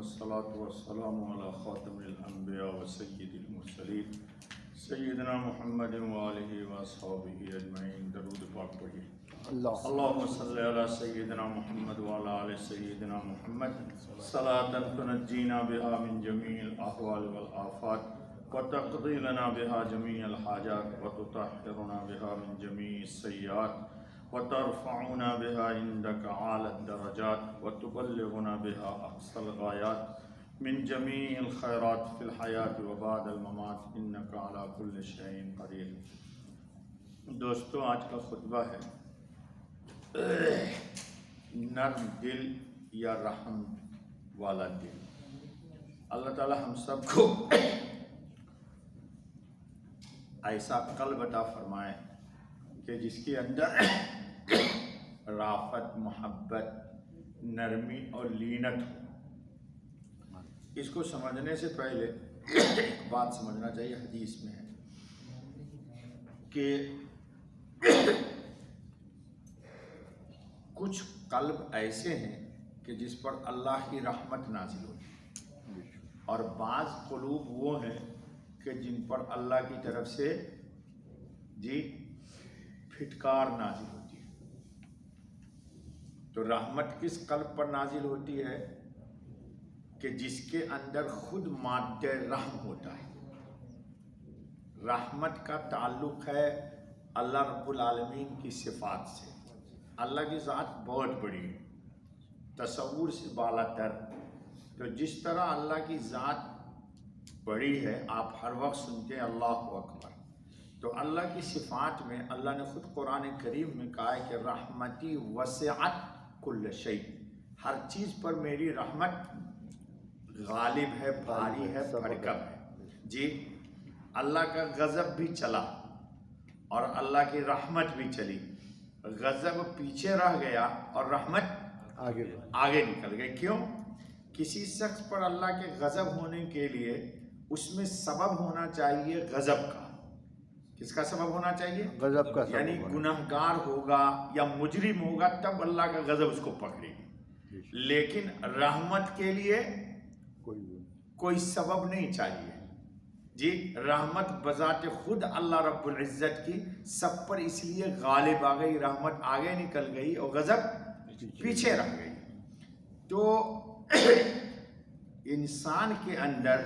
والصلاة والسلام على خاتم الأنبياء وسيد المرسلين سیدنا محمد وآلہ واصحابہ اجمعین۔ درود پاک پڑھیے۔ اللہم صلی علی سیدنا محمد وعلی آل سیدنا محمد صلاة تنجینا بها من جمیع الاحوال والآفات وتقضی لنا بها جمیع الحاجات وتطہرنا بها من جمیع السیئات وترفعنا بها عندك اعلی الدرجات وتبلغنا بها اقصى الغایات من جمیع الخیرات فی الحیات وبعد الممات انک علی کل شیء قدیر۔ دوستو، آج کا خطبہ ہے نرم دل یا رحم والا دل۔ اللہ تعالی ہم سب کو ایسا قلب عطا فرمائے کہ جس کے اندر رافت، محبت، نرمی اور لینت ہو۔ اس کو سمجھنے سے پہلے ایک بات سمجھنا چاہیے، حدیث میں ہے کہ کچھ قلب ایسے ہیں کہ جس پر اللہ کی رحمت نازل ہوتی ہے، اور بعض قلوب وہ ہیں کہ جن پر اللہ کی طرف سے پھٹکار نازل ہوتی ہے۔ تو رحمت کس قلب پر نازل ہوتی ہے؟ کہ جس کے اندر خود مادہ رحم ہوتا ہے۔ رحمت کا تعلق ہے اللہ رب العالمین کی صفات سے۔ اللہ کی ذات بہت بڑی ہے، تصور سے بالا تر۔ تو جس طرح اللہ کی ذات بڑی ہے، آپ ہر وقت سنتے ہیں اللہ اکبر، تو اللہ کی صفات میں اللہ نے خود قرآن کریم میں کہا ہے کہ رحمتی وسعت کل شیء، ہر چیز پر میری رحمت غالب ہے، بھاری ہے، بھرکم ہے۔ اللہ کا غضب بھی چلا اور اللہ کی رحمت بھی چلی۔ غضب پیچھے رہ گیا اور رحمت آگے نکل گئی۔ کیوں؟ کسی شخص پر اللہ کے غضب ہونے کے لیے اس میں سبب ہونا چاہیے غضب کا۔ کس کا سبب ہونا چاہیے؟ غضب کا۔ یعنی گناہگار ہوگا یا مجرم ہوگا تب اللہ کا غضب اس کو پکڑے گی، لیکن رحمت کے لیے کوئی سبب نہیں چاہیے۔ رحمت بذات خود اللہ رب العزت کی سب پر اس لیے غالب آ گئی، رحمت آگے نکل گئی اور غضب پیچھے رہ گئی۔ تو انسان کے اندر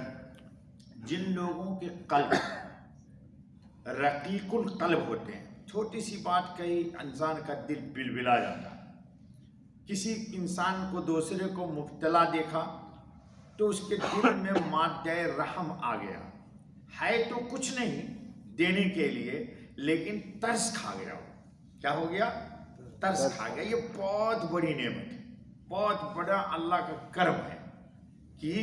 جن لوگوں کے قلب رقیق القلب ہوتے ہیں، چھوٹی سی بات کہی انسان کا دل بلبلا جاتا ہے۔ کسی انسان کو دوسرے کو مبتلا دیکھا تو اس کے دل میں مادہ رحم آ گیا، ہے تو کچھ نہیں دینے کے لیے لیکن ترس کھا گیا۔ کیا ہو گیا؟ ترس کھا گیا۔ یہ بہت بڑی نعمت ہے، بہت بڑا اللہ کا کرم ہے کہ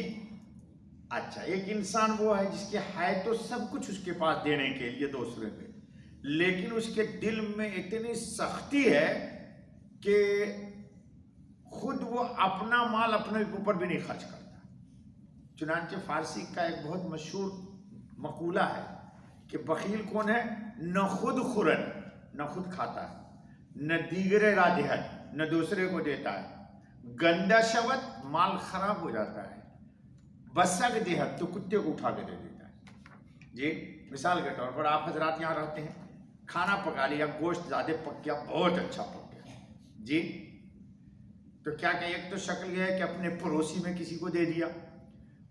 اچھا ایک انسان وہ ہے جس کے ہے تو سب کچھ اس کے پاس دینے کے لیے دوسرے کے، لیکن اس کے دل میں اتنی سختی ہے کہ خود وہ اپنا مال اپنے اوپر بھی نہیں خرچ کرتا۔ چنانچہ فارسی کا ایک بہت مشہور مقولہ ہے کہ بخیل کون ہے؟ نہ خود خورد، نہ خود کھاتا ہے، نہ دیگرے را دہت، نہ دوسرے کو دیتا ہے، گندا شوت، مال خراب ہو جاتا ہے، بسگ دہت، تو کتے کو اٹھا کے دے دیتا ہے۔ مثال کے طور پر آپ حضرات یہاں رہتے ہیں، کھانا پکا لیا، گوشت زیادہ پک گیا، بہت اچھا پک گیا، تو کیا کہ ایک تو شکل یہ ہے کہ اپنے پڑوسی میں کسی کو دے دیا،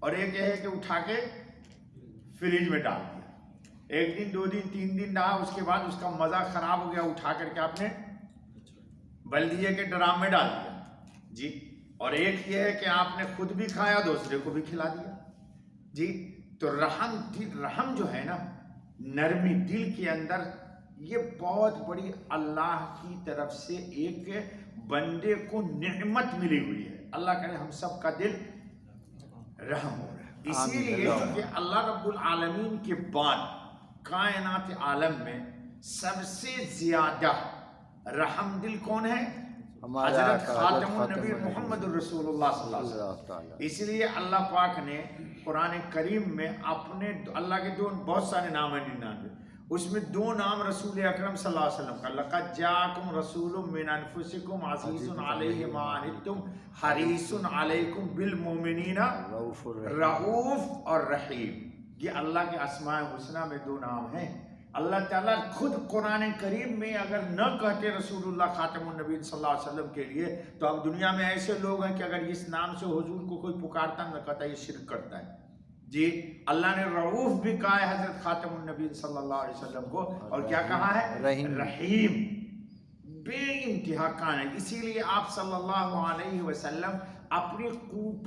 اور ایک یہ ہے کہ اٹھا کے فریج میں ڈال دیا۔ ایک دن، 2 دن، 3 دن رہا، اس کے بعد اس کا مزہ خراب ہو گیا، اٹھا کر کے آپ نے بلدیے کے ڈرام میں ڈال دیا۔ اور ایک یہ ہے کہ آپ نے خود بھی کھایا، دوسرے کو بھی کھلا دیا۔ تو رحم جو ہے نا، نرمی دل کے اندر، یہ بہت بڑی اللہ کی طرف سے ایک بندے کو نعمت ملی ہوئی ہے۔ اللہ کرے ہم سب کا دل رحم ہو رہا ہے۔ اسی لیے کہ اللہ رب العالمین کے بعد کائنات عالم میں سب سے زیادہ رحم دل کون ہے؟ حضرت خاتم النبی محمد الرسول اللہ صلی اللہ علیہ وسلم۔ اس لیے اللہ پاک نے قرآن کریم میں اپنے اللہ کے بہت سارے نام ہیں 99، اس میں دو نام رسول اکرم صلی اللہ علیہ وسلم کا، لقد جاءکم رسول من انفسکم عزیز علیہ ما عنتم حریص علیکم بالمؤمنین رؤوف اور رحیم۔ یہ اللہ کے اسماء الحسنہ میں دو نام ہیں۔ اللہ تعالیٰ خود قرآن کریم میں اگر نہ کہتے رسول اللہ خاتم النبی صلی اللہ علیہ وسلم کے لیے، تو اب دنیا میں ایسے لوگ ہیں کہ اگر اس نام سے حضور کو کوئی پکارتا نہ کہتا یہ شرک کرتا ہے۔ جی اللہ نے رؤوف بھی کہا ہے حضرت خاتم النبی صلی اللہ علیہ وسلم کو، اور کیا کہا ہے؟ رحیم، بے انتہا کان ہے۔ اسی لیے آپ صلی اللہ علیہ وسلم اپنی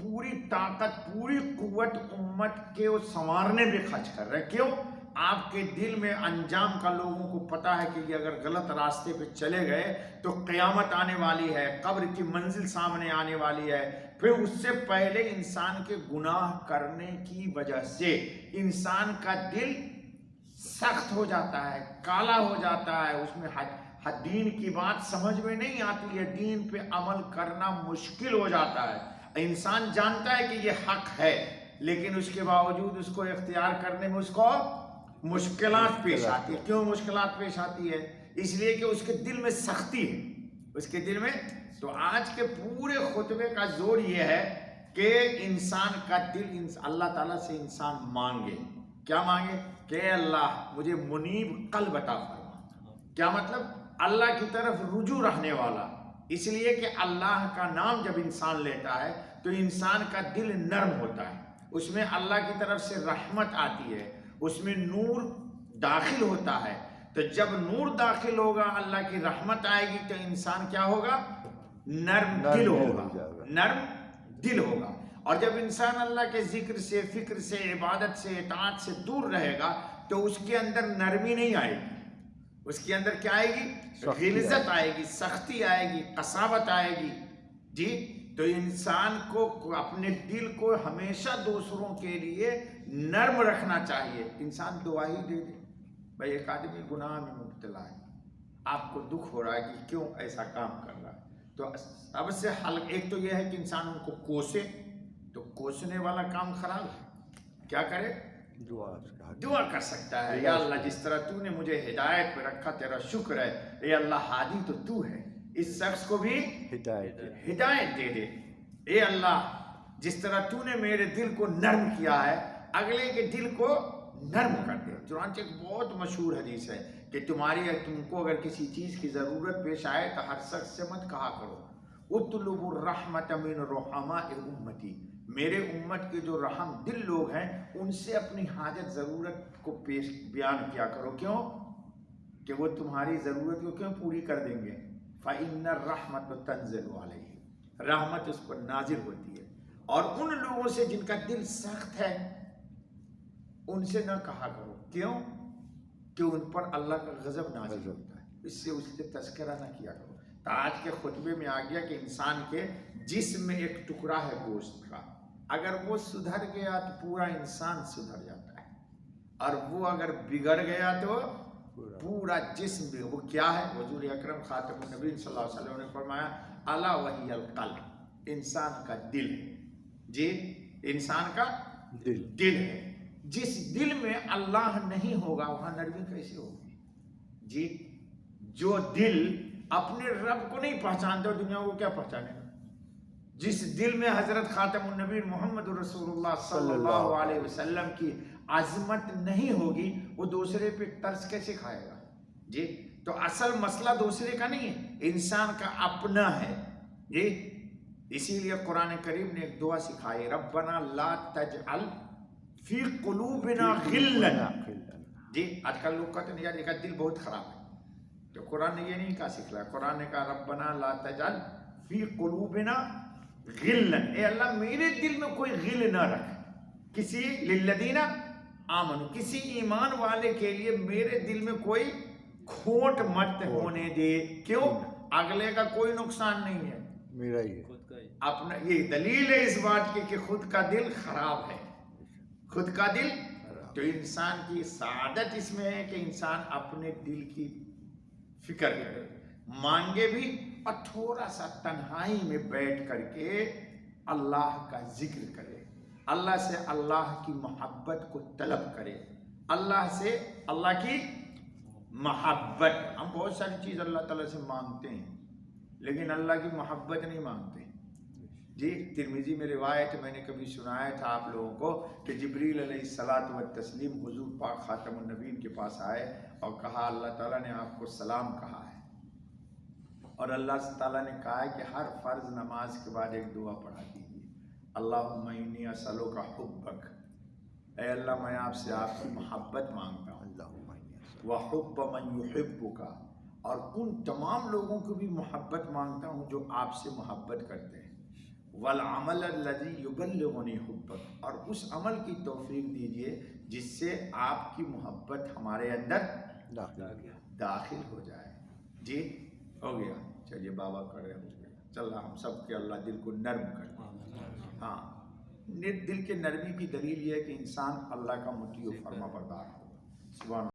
پوری طاقت، پوری قوت امت کے سنوارنے میں خرچ کر رہے ہیں۔ کیوں؟ آپ کے دل میں انجام کا لوگوں کو پتا ہے کہ یہ اگر غلط راستے پہ چلے گئے تو قیامت آنے والی ہے، قبر کی منزل سامنے آنے والی ہے، پھر اس سے پہلے انسان کے گناہ کرنے کی وجہ سے انسان کا دل سخت ہو جاتا ہے، کالا ہو جاتا ہے، اس میں دین کی بات سمجھ میں نہیں آتی ہے، دین پہ عمل کرنا مشکل ہو جاتا ہے۔ انسان جانتا ہے کہ یہ حق ہے، لیکن اس کے باوجود اس کو اختیار کرنے میں اس کو مشکلات پیش آتی ہے۔ کیوں مشکلات پیش آتی ہے؟ اس لیے کہ اس کے دل میں سختی ہے، اس کے دل میں۔ تو آج کے پورے خطبے کا زور یہ ہے کہ انسان کا دل اللہ تعالیٰ سے انسان مانگے۔ کیا مانگے؟ کہ اللہ مجھے منیب قلب عطا فرما۔ کیا مطلب؟ اللہ کی طرف رجوع رہنے والا۔ اس لیے کہ اللہ کا نام جب انسان لیتا ہے تو انسان کا دل نرم ہوتا ہے، اس میں اللہ کی طرف سے رحمت آتی ہے، اس میں نور داخل ہوتا ہے۔ تو جب نور داخل ہوگا، اللہ کی رحمت آئے گی، تو انسان کیا ہوگا؟ نرم دل ہوگا، نرم دل ہوگا۔ اور جب انسان اللہ کے ذکر سے، فکر سے، عبادت سے، اطاعت سے دور رہے گا تو اس کے اندر نرمی نہیں آئے گی، اس کے اندر کیا آئے گی؟ غلظت آئے گی، سختی آئے گی، قساوت آئے گی۔ جی تو انسان کو اپنے دل کو ہمیشہ دوسروں کے لیے نرم رکھنا چاہیے۔ انسان دعا ہی دے دے، بھائی ایک آدمی گناہ میں مبتلا ہے، آپ کو دکھ ہو رہا ہے کہ کیوں ایسا کام کر رہا ہے، تو اب سے حل ایک تو یہ ہے کہ انسان ان کو کوسے، تو کوسنے والا کام خراب ہے۔ کیا کرے؟ دعا کر سکتا ہے، یا اللہ جس طرح تو نے مجھے ہدایت پہ رکھا تیرا شکر ہے، اے اللہ ہادی تو تو ہے، اس شخص کو بھی ہدایت دے دے۔ اے اللہ جس طرح تو نے میرے دل کو نرم کیا ہے، اگلے کے دل کو نرم کر دے۔ چنانچہ ایک بہت مشہور حدیث ہے کہ تم کو اگر کسی چیز کی ضرورت پیش آئے تو ہر شخص سے مت کہا کرو اطلب الرحمت من رحماء امتی، میرے امت کے جو رحم دل لوگ ہیں ان سے اپنی حاجت ضرورت کو بیان کیا کرو۔ کیوں؟ کہ وہ تمہاری ضرورت کو کیوں پوری کر دیں گے؟ فإن الرحمت تنزل علیہ، رحمت اس پر نازل ہوتی ہے۔ اور ان لوگوں سے جن کا دل سخت ہے ان سے نہ کہا کرو۔ کیوں؟ کہ ان پر اللہ کا غضب نازل ہوتا ہے، اس سے تذکرہ نہ کیا کرو۔ تو آج کے خطبے میں آ گیا کہ انسان کے جسم میں ایک ٹکڑا ہے گوشت کا، اگر وہ سدھر گیا تو پورا انسان سدھر جاتا ہے، اور وہ اگر بگڑ گیا تو پورا جسم بھی۔ وہ کیا ہے؟ حضور اکرم خاتم النبی صلی اللہ علیہ وسلم نے فرمایا الا وہی القلب، انسان کا دل ہے۔ جی انسان کا دل ہے، جس دل میں اللہ نہیں ہوگا وہاں نرمی کیسے ہوگی؟ جی جو دل اپنے رب کو نہیں پہچانتا دنیا کو کیا پہچانے گا؟ جس دل میں حضرت خاتم النبی محمد رسول اللہ صلی اللہ علیہ وسلم کی عظمت نہیں ہوگی، وہ دوسرے پہ ترس کیسے کھائے گا؟ جی تو اصل مسئلہ دوسرے کا نہیں ہے، انسان کا اپنا ہے۔ جی اسی لیے قرآن کریم نے ایک دعا سکھائی، ربنا لا تجعل فی قلوبنا غلا۔ جی آج کل لوگ کہتے ہیں یار یہ کا دل بہت خراب ہے، تو قرآن نے یہ نہیں کہا سکھلایا، قرآن نے کہا ربنا لا تجعل فی قلوبنا غلا، اے اللہ میرے دل میں کوئی غل نہ رکھ، کسی للذین آمنوا، کسی ایمان والے کے لیے میرے دل میں کوئی کھوٹ مت ہونے دے۔ کیوں؟ اگلے کا کوئی نقصان نہیں ہے، میرا ہی اپنا۔ یہ دلیل ہے اس بات کی کہ خود کا دل خراب ہے، خود کا دل۔ تو انسان کی سعادت اس میں ہے کہ انسان اپنے دل کی فکر کرے، مانگے بھی، اور تھوڑا سا تنہائی میں بیٹھ کر کے اللہ کا ذکر کرے، اللہ سے اللہ کی محبت کو طلب کرے، اللہ سے اللہ کی محبت. ہم بہت ساری چیز اللہ تعالیٰ سے مانگتے ہیں لیکن اللہ کی محبت نہیں مانگتے. جی ترمذی میں روایت میں نے کبھی سنایا تھا آپ لوگوں کو کہ جبریل علیہ الصلاۃ والتسلیم حضور پاک خاتم النبیین کے پاس آئے اور کہا اللہ تعالیٰ نے آپ کو سلام کہا ہے، اور اللہ تعالیٰ نے کہا ہے کہ ہر فرض نماز کے بعد ایک دعا پڑھا دیجیے، اللہم انی اسألک حبک، اے اللہ میں آپ سے آپ کی محبت مانگتا ہوں، وحب من یحبک، اور ان تمام لوگوں کو بھی محبت مانگتا ہوں جو آپ سے محبت کرتے ہیں، والعمل الذی یبلغنی حبک، اور اس عمل کی توفیق دیجیے جس سے آپ کی محبت ہمارے اندر داخل ہو جائے. جی ہو گیا. چلیے بابا کرے ہو گیا. چل ہم سب کے اللہ دل کو نرم کر دے. ہاں دل کے نرمی کی دلیل یہ ہے کہ انسان اللہ کا مطیع و فرما بردار ہو. سبحان